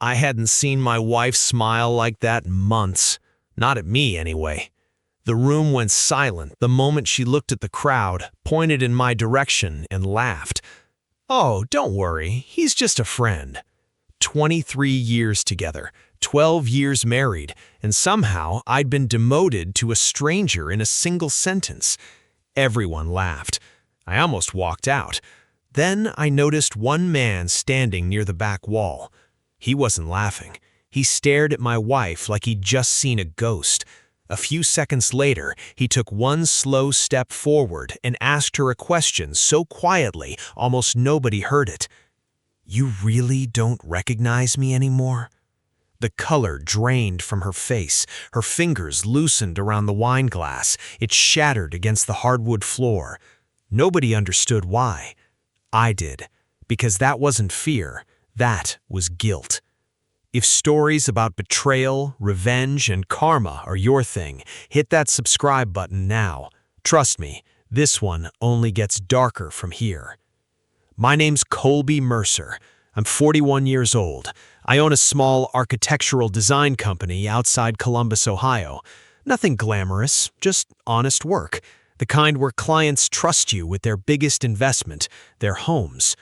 I hadn't seen my wife smile like that in months. Not at me, anyway. The room went silent the moment she looked at the crowd, pointed in my direction, and laughed. "Oh, don't worry, he's just a friend." 23 years together, 12 years married, and somehow I'd been demoted to a stranger in a single sentence. Everyone laughed. I almost walked out. Then I noticed one man standing near the back wall. He wasn't laughing. He stared at my wife like he'd just seen a ghost. A few seconds later, he took one slow step forward and asked her a question so quietly almost nobody heard it. "You really don't recognize me anymore?" The color drained from her face. Her fingers loosened around the wine glass. It shattered against the hardwood floor. Nobody understood why. I did, because that wasn't fear. That was guilt. If stories about betrayal, revenge, and karma are your thing, hit that subscribe button now. Trust me, this one only gets darker from here. My name's Colby Mercer. I'm 41 years old. I own a small architectural design company outside Columbus, Ohio. Nothing glamorous, just honest work. The kind where clients trust you with their biggest investment, their homes.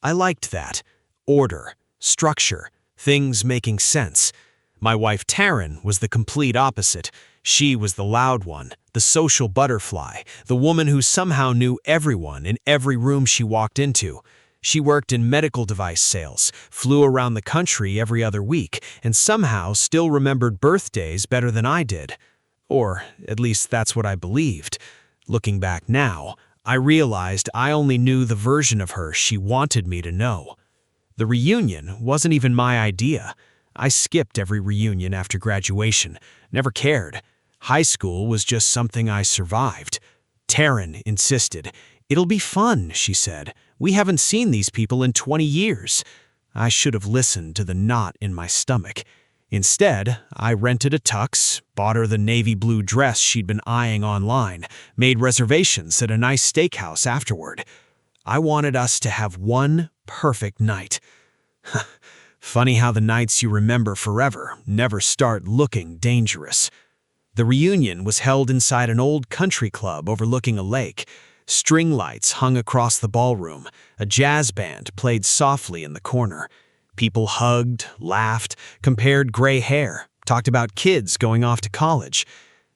I liked that. Order, structure, things making sense. My wife Taryn was the complete opposite. She was the loud one, the social butterfly, the woman who somehow knew everyone in every room she walked into. She worked in medical device sales, flew around the country every other week, and somehow still remembered birthdays better than I did. Or at least that's what I believed. Looking back now, I realized I only knew the version of her she wanted me to know. The reunion wasn't even my idea. I skipped every reunion after graduation, never cared. High school was just something I survived. Taryn insisted. "It'll be fun," she said. "We haven't seen these people in 20 years. I should have listened to the knot in my stomach. Instead, I rented a tux, bought her the navy blue dress she'd been eyeing online, made reservations at a nice steakhouse afterward. I wanted us to have one perfect night. Funny how the nights you remember forever never start looking dangerous. The reunion was held inside an old country club overlooking a lake. String lights hung across the ballroom. A jazz band played softly in the corner. People hugged, laughed, compared gray hair, talked about kids going off to college.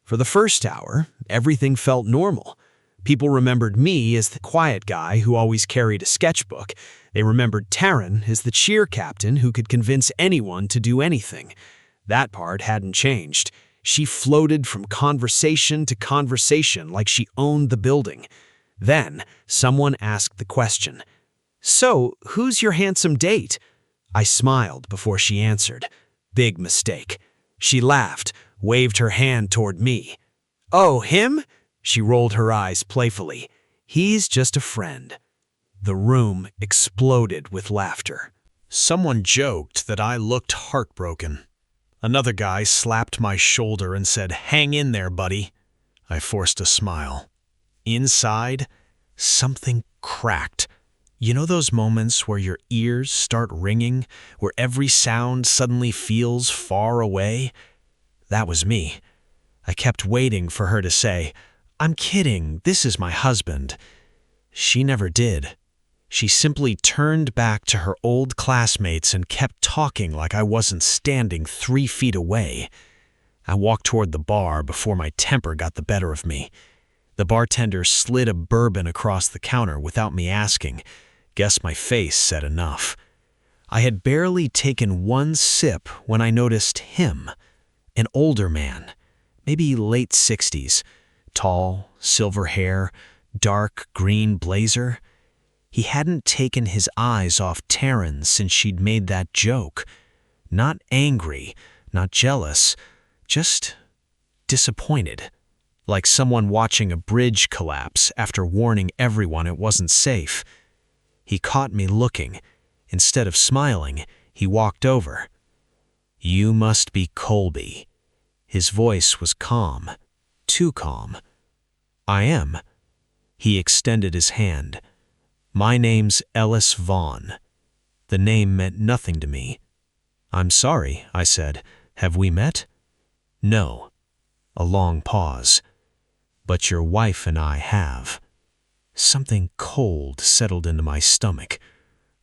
For the first hour, everything felt normal. People remembered me as the quiet guy who always carried a sketchbook. They remembered Taryn as the cheer captain who could convince anyone to do anything. That part hadn't changed. She floated from conversation to conversation like she owned the building. Then, someone asked the question, "So, who's your handsome date?" I smiled before she answered. Big mistake. She laughed, waved her hand toward me. "Oh, him?" She rolled her eyes playfully. "He's just a friend." The room exploded with laughter. Someone joked that I looked heartbroken. Another guy slapped my shoulder and said, "Hang in there, buddy." I forced a smile. Inside, something cracked. You know those moments where your ears start ringing, where every sound suddenly feels far away? That was me. I kept waiting for her to say, "I'm kidding, this is my husband." She never did. She simply turned back to her old classmates and kept talking like I wasn't standing 3 feet away. I walked toward the bar before my temper got the better of me. The bartender slid a bourbon across the counter without me asking. Guess my face said enough. I had barely taken one sip when I noticed him, an older man, maybe late 60s, tall, silver hair, dark green blazer. He hadn't taken his eyes off Taryn since she'd made that joke. Not angry, not jealous, just disappointed. Like someone watching a bridge collapse after warning everyone it wasn't safe. He caught me looking. Instead of smiling, he walked over. "You must be Colby." His voice was calm, too calm. "I am." He extended his hand. "My name's Ellis Vaughn." The name meant nothing to me. "I'm sorry," I said. "Have we met?" "No." A long pause. "But your wife and I have." Something cold settled into my stomach.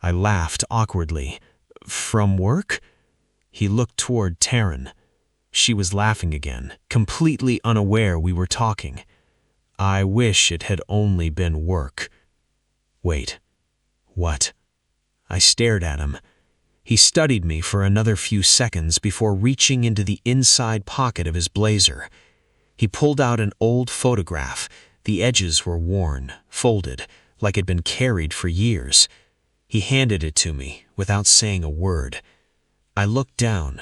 I laughed awkwardly. "From work?" He looked toward Taryn. She was laughing again, completely unaware we were talking. "I wish it had only been work." "Wait, what?" I stared at him. He studied me for another few seconds before reaching into the inside pocket of his blazer. He pulled out an old photograph. The edges were worn, folded, like it'd been carried for years. He handed it to me without saying a word. I looked down.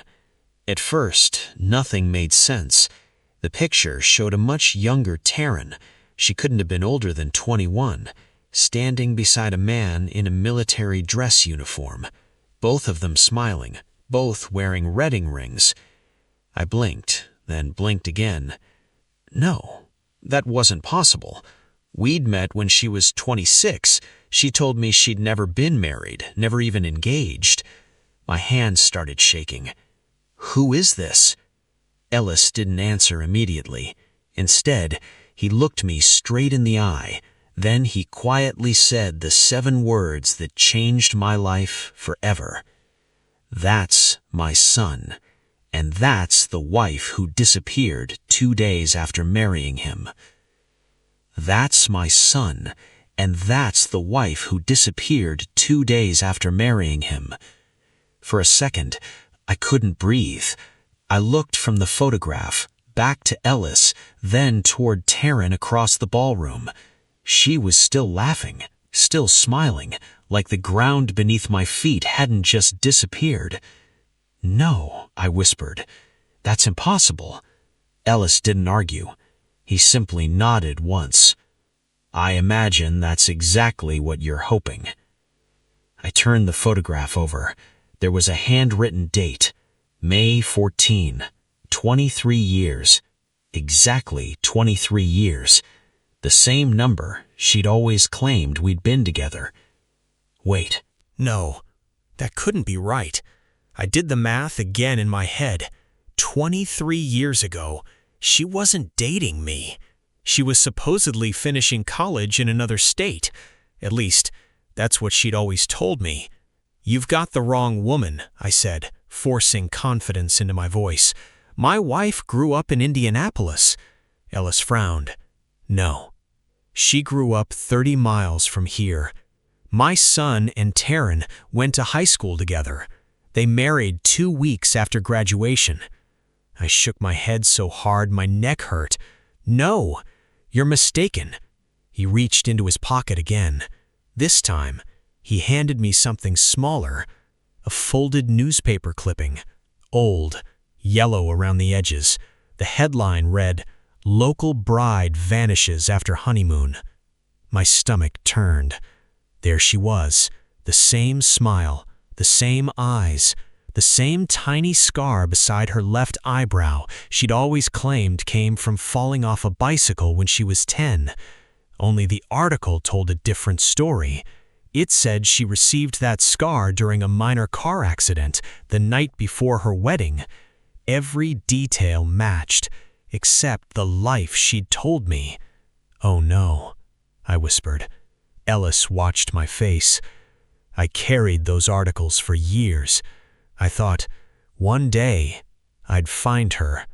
At first, nothing made sense. The picture showed a much younger Taryn. She couldn't have been older than 21, standing beside a man in a military dress uniform, both of them smiling, both wearing wedding rings. I blinked, then blinked again. No, that wasn't possible. We'd met when she was 26. She told me she'd never been married, never even engaged. My hands started shaking. "Who is this?" Ellis didn't answer immediately. Instead, he looked me straight in the eye. Then he quietly said the 7 words that changed my life forever. "That's my son, and that's the wife who disappeared 2 days after marrying him." "That's my son, and that's the wife who disappeared 2 days after marrying him." For a second, I couldn't breathe. I looked from the photograph, back to Ellis, then toward Taryn across the ballroom. She was still laughing, still smiling, like the ground beneath my feet hadn't just disappeared. "No," I whispered. "That's impossible." Ellis didn't argue. He simply nodded once. "I imagine that's exactly what you're hoping." I turned the photograph over. There was a handwritten date, May 14, 23 years. Exactly 23 years. The same number she'd always claimed we'd been together. Wait. No, that couldn't be right. I did the math again in my head. 23 years ago, she wasn't dating me. She was supposedly finishing college in another state. At least, that's what she'd always told me. "You've got the wrong woman," I said, forcing confidence into my voice. "My wife grew up in Indianapolis." Ellis frowned. "No. She grew up 30 miles from here. My son and Taryn went to high school together. They married 2 weeks after graduation." I shook my head so hard my neck hurt. "No, you're mistaken." He reached into his pocket again. This time, he handed me something smaller, a folded newspaper clipping, old, yellow around the edges. The headline read, "Local bride vanishes after honeymoon." My stomach turned. There she was, the same smile, the same eyes, the same tiny scar beside her left eyebrow she'd always claimed came from falling off a bicycle when she was 10. Only the article told a different story. It said she received that scar during a minor car accident the night before her wedding. Every detail matched, except the life she'd told me. "Oh no," I whispered. Ellis watched my face. I carried those articles for years. I thought, one day, I'd find her.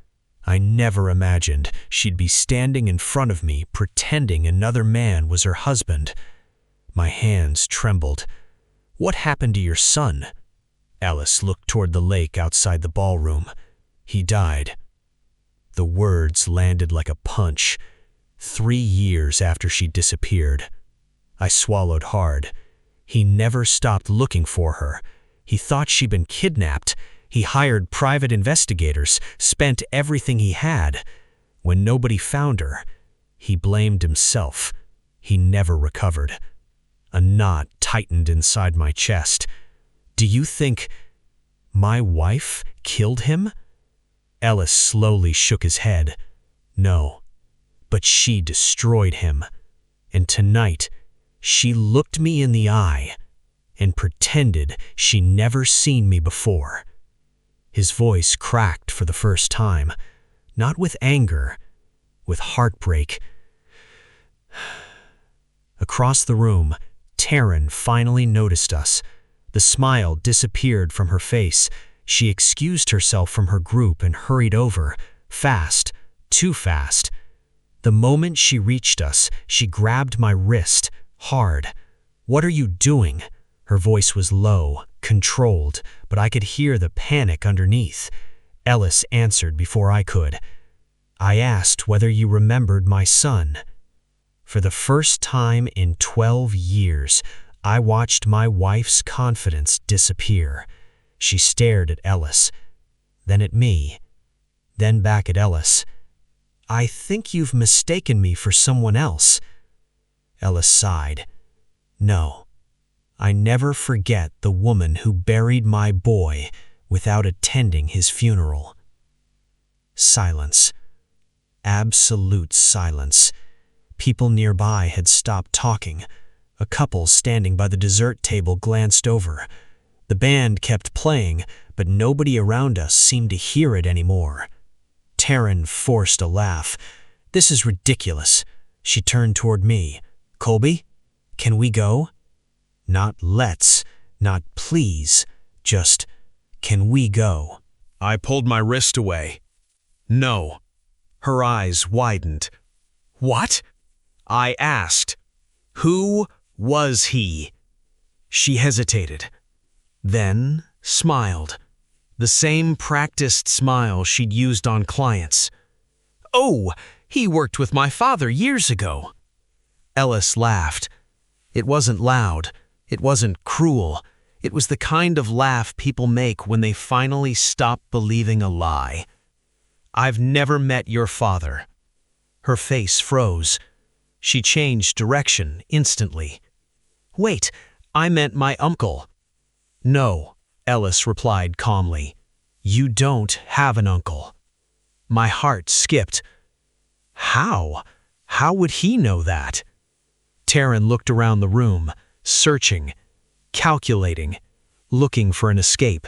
I never imagined she'd be standing in front of me pretending another man was her husband. My hands trembled. "What happened to your son?" Alice looked toward the lake outside the ballroom. "He died." The words landed like a punch. 3 years after she disappeared. I swallowed hard. He never stopped looking for her. He thought she'd been kidnapped. He hired private investigators, spent everything he had. When nobody found her, he blamed himself. He never recovered. A knot tightened inside my chest. "Do you think my wife killed him?" Ellis slowly shook his head. "No, but she destroyed him. And tonight, she looked me in the eye and pretended she'd never seen me before. His voice cracked for the first time, not with anger, with heartbreak. Across the room, Taryn finally noticed us. The smile disappeared from her face. She excused herself from her group and hurried over, fast, too fast. The moment she reached us, she grabbed my wrist, hard. "What are you doing?" Her voice was low, controlled, but I could hear the panic underneath. Ellis answered before I could. "I asked whether you remembered my son." For the first time in 12 years, I watched my wife's confidence disappear. She stared at Ellis, then at me, then back at Ellis. "I think you've mistaken me for someone else." Ellis sighed. "No, I never forget the woman who buried my boy without attending his funeral." Silence. Absolute silence. People nearby had stopped talking. A couple standing by the dessert table glanced over. The band kept playing, but nobody around us seemed to hear it anymore. Taryn forced a laugh. "This is ridiculous." She turned toward me. "Colby, can we go?" Not let's, not please, just, "Can we go?" I pulled my wrist away. "No." Her eyes widened. "What?" I asked. "Who was he?" She hesitated, then smiled. The same practiced smile she'd used on clients. "Oh, he worked with my father years ago." Ellis laughed. It wasn't loud. It wasn't cruel. It was the kind of laugh people make when they finally stop believing a lie. "I've never met your father." Her face froze. She changed direction instantly. "Wait, I meant my uncle." "No," Ellis replied calmly. "You don't have an uncle." My heart skipped. How? How would he know that? Taryn looked around the room, searching, calculating, looking for an escape.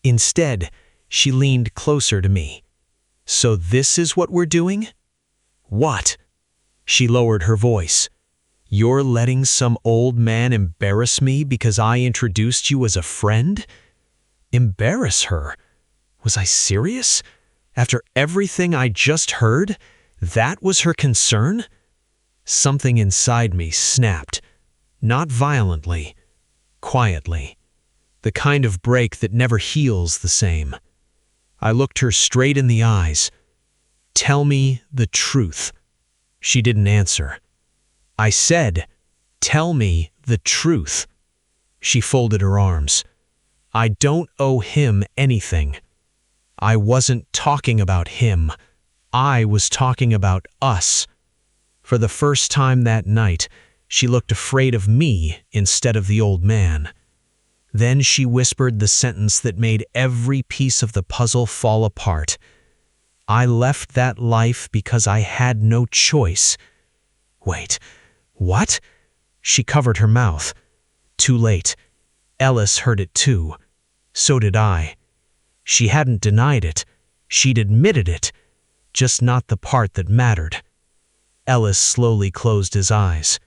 Instead, she leaned closer to me. "So this is what we're doing?" "What?" She lowered her voice. "You're letting some old man embarrass me because I introduced you as a friend?" Embarrass her? Was I serious? After everything I just heard, that was her concern? Something inside me snapped. Not violently, quietly. The kind of break that never heals the same. I looked her straight in the eyes. "Tell me the truth." She didn't answer. I said, "Tell me the truth." She folded her arms. "I don't owe him anything." I wasn't talking about him. I was talking about us. For the first time that night, she looked afraid of me instead of the old man. Then she whispered the sentence that made every piece of the puzzle fall apart. "I left that life because I had no choice." Wait, what? She covered her mouth. Too late. Ellis heard it too. So did I. She hadn't denied it. She'd admitted it. Just not the part that mattered. Ellis slowly closed his eyes.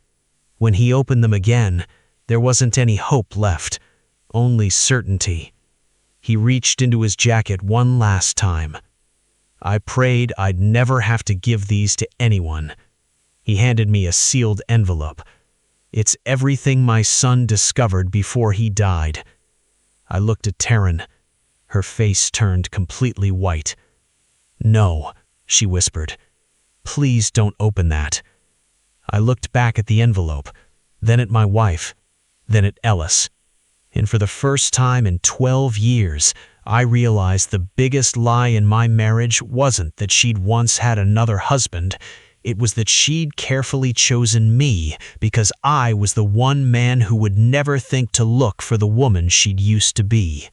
When he opened them again, there wasn't any hope left. Only certainty. He reached into his jacket one last time. I prayed I'd never have to give these to anyone. He handed me a sealed envelope. "It's everything my son discovered before he died." I looked at Taryn. Her face turned completely white. "No," she whispered. "Please don't open that." I looked back at the envelope, then at my wife, then at Ellis. And for the first time in 12 years, I realized the biggest lie in my marriage wasn't that she'd once had another husband. It was that she'd carefully chosen me because I was the one man who would never think to look for the woman she'd used to be.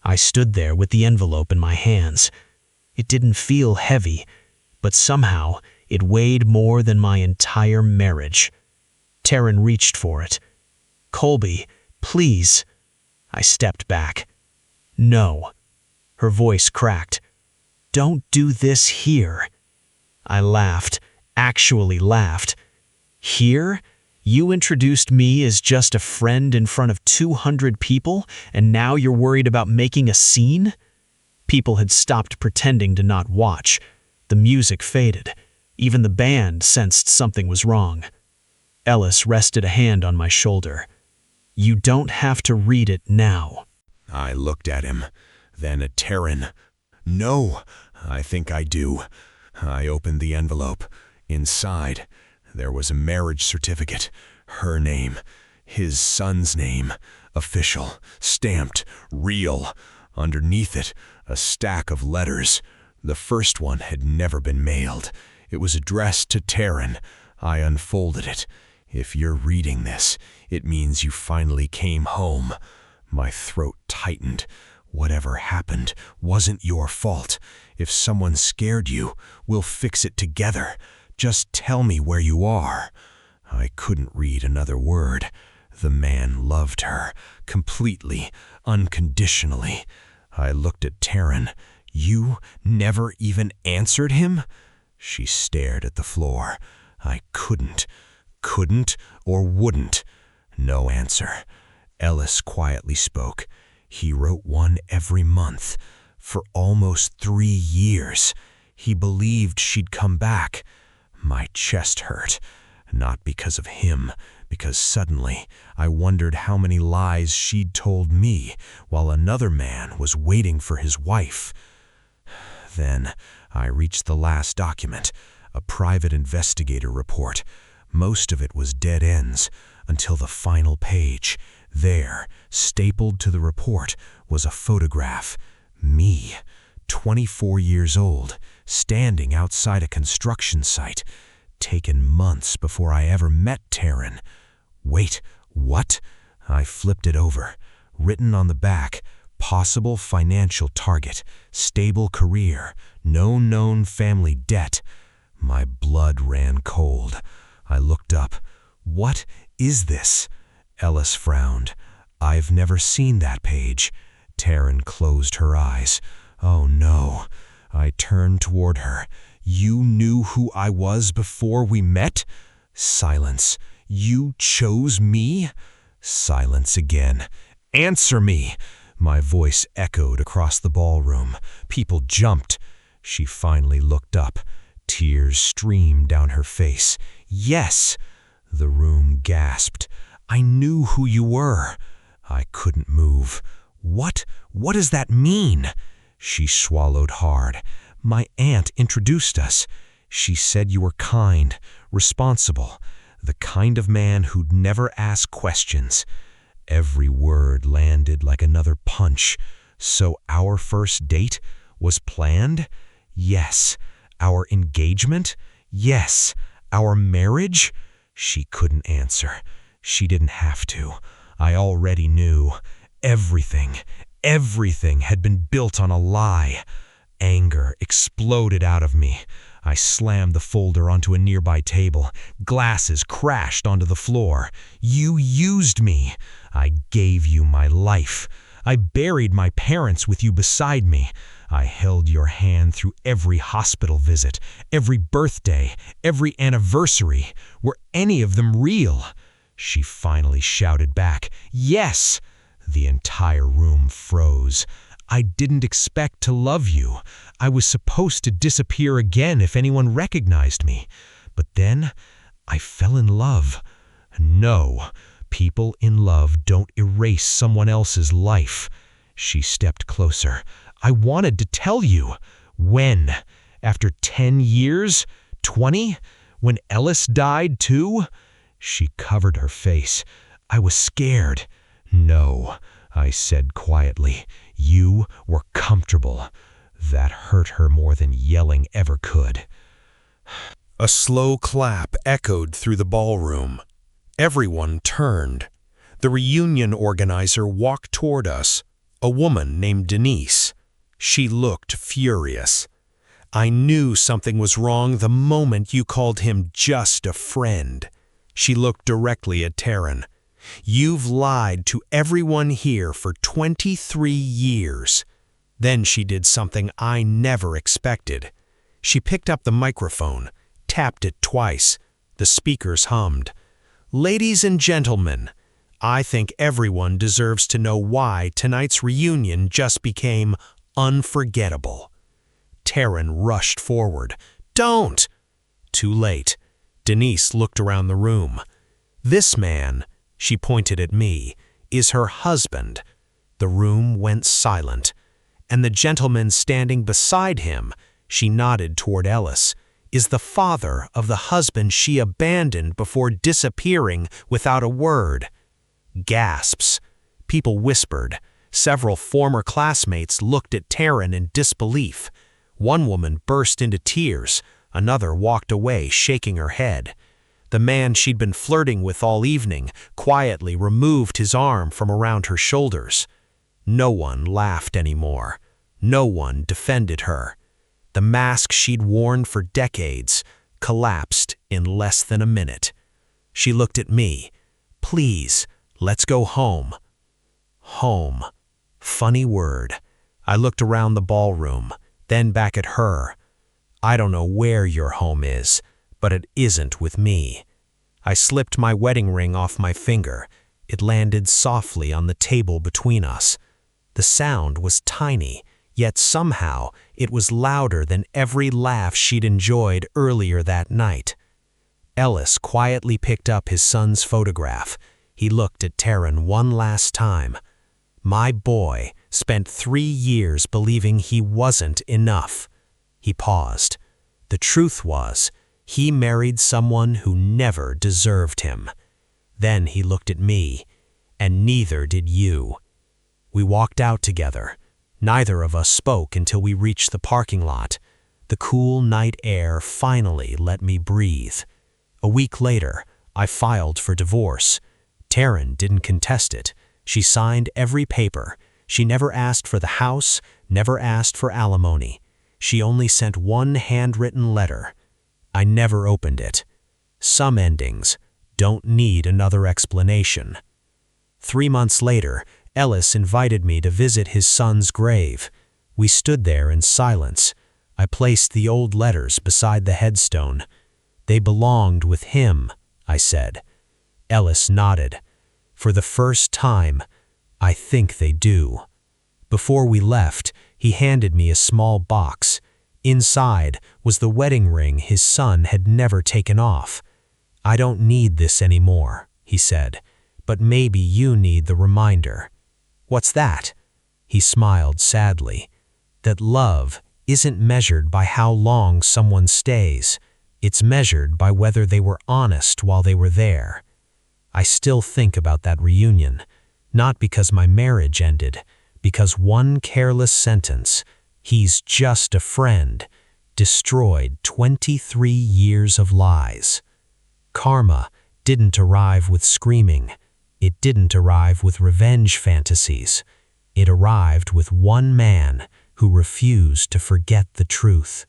I stood there with the envelope in my hands. It didn't feel heavy, but somehow it weighed more than my entire marriage. Taryn reached for it. "Colby, please." I stepped back. "No." Her voice cracked. "Don't do this here." I laughed, actually laughed. "Here? You introduced me as just a friend in front of 200 people, and now you're worried about making a scene?" People had stopped pretending to not watch. The music faded. Even the band sensed something was wrong. Ellis rested a hand on my shoulder. "You don't have to read it now." I looked at him, then at Taryn. "No, I think I do." I opened the envelope. Inside, there was a marriage certificate, her name, his son's name, official, stamped, real. Underneath it, a stack of letters. The first one had never been mailed. It was addressed to Taryn. I unfolded it. "If you're reading this, it means you finally came home." My throat tightened. "Whatever happened wasn't your fault. If someone scared you, we'll fix it together. Just tell me where you are." I couldn't read another word. The man loved her, completely, unconditionally. I looked at Taryn. "You never even answered him?" She stared at the floor. I couldn't or wouldn't. No answer. Ellis quietly spoke. "He wrote one every month. For almost 3 years. He believed she'd come back." My chest hurt. Not because of him, because suddenly I wondered how many lies she'd told me while another man was waiting for his wife. Then I reached the last document, a private investigator report. Most of it was dead ends, until the final page. There, stapled to the report, was a photograph. Me, 24 years old, standing outside a construction site, taken months before I ever met Taryn. Wait, what? I flipped it over. Written on the back, possible financial target, stable career, no known family debt. My blood ran cold. I looked up. "What is this?" Ellis frowned. "I've never seen that page." Taryn closed her eyes. "Oh no." I turned toward her. "You knew who I was before we met?" Silence. "You chose me?" Silence again. "Answer me!" My voice echoed across the ballroom. People jumped. She finally looked up. Tears streamed down her face. "Yes!" The room gasped. "I knew who you were." I couldn't move. What does that mean?" She swallowed hard. "My aunt introduced us. She said you were kind, responsible, the kind of man who'd never ask questions." Every word landed like another punch. So our first date was planned? Yes. Our engagement? Yes. Our marriage? She couldn't answer. She didn't have to. I already knew. Everything had been built on a lie. Anger exploded out of me. I slammed the folder onto a nearby table. Glasses crashed onto the floor. "You used me. I gave you my life. I buried my parents with you beside me. I held your hand through every hospital visit, every birthday, every anniversary. Were any of them real?" She finally shouted back, "Yes!" The entire room froze. "I didn't expect to love you. I was supposed to disappear again if anyone recognized me. But then I fell in love." "No, people in love don't erase someone else's life." She stepped closer. "I wanted to tell you." "When? After 10 years? 20? When Ellis died too?" She covered her face. "I was scared." "No," I said quietly. "You were comfortable." That hurt her more than yelling ever could. A slow clap echoed through the ballroom. Everyone turned. The reunion organizer walked toward us, a woman named Denise. She looked furious. "I knew something was wrong the moment you called him just a friend." She looked directly at Taryn. "You've lied to everyone here for 23 years. Then she did something I never expected. She picked up the microphone, tapped it twice. The speakers hummed. "Ladies and gentlemen, I think everyone deserves to know why tonight's reunion just became unforgettable." Taryn rushed forward. "Don't!" Too late. Denise looked around the room. "This man," she pointed at me, "is her husband." The room went silent. "And the gentleman standing beside him," she nodded toward Ellis, "is the father of the husband she abandoned before disappearing without a word." Gasps. People whispered. Several former classmates looked at Taryn in disbelief. One woman burst into tears. Another walked away, shaking her head. The man she'd been flirting with all evening quietly removed his arm from around her shoulders. No one laughed anymore. No one defended her. The mask she'd worn for decades collapsed in less than a minute. She looked at me. "Please, let's go home." Home. Funny word. I looked around the ballroom, then back at her. "I don't know where your home is, but it isn't with me." I slipped my wedding ring off my finger. It landed softly on the table between us. The sound was tiny, yet somehow it was louder than every laugh she'd enjoyed earlier that night. Ellis quietly picked up his son's photograph. He looked at Taryn one last time. "My boy spent 3 years believing he wasn't enough." He paused. "The truth was, he married someone who never deserved him." Then he looked at me. "And neither did you." We walked out together. Neither of us spoke until we reached the parking lot. The cool night air finally let me breathe. A week later, I filed for divorce. Taryn didn't contest it. She signed every paper. She never asked for the house, never asked for alimony. She only sent one handwritten letter. I never opened it. Some endings don't need another explanation. 3 months later, Ellis invited me to visit his son's grave. We stood there in silence. I placed the old letters beside the headstone. "They belonged with him," I said. Ellis nodded. "For the first time, I think they do." Before we left, he handed me a small box. Inside was the wedding ring his son had never taken off. "I don't need this anymore," he said, "but maybe you need the reminder." "What's that?" He smiled sadly. "That love isn't measured by how long someone stays. It's measured by whether they were honest while they were there." I still think about that reunion, not because my marriage ended, because one careless sentence, "He's just a friend," destroyed 23 years of lies. Karma didn't arrive with screaming. It didn't arrive with revenge fantasies. It arrived with one man who refused to forget the truth.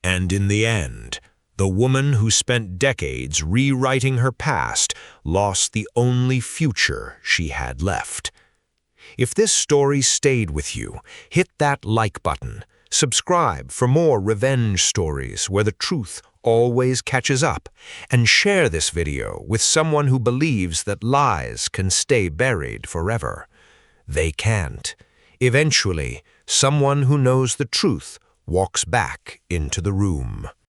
And in the end, the woman who spent decades rewriting her past lost the only future she had left. If this story stayed with you, hit that like button. Subscribe for more revenge stories where the truth always catches up, and share this video with someone who believes that lies can stay buried forever. They can't. Eventually, someone who knows the truth walks back into the room.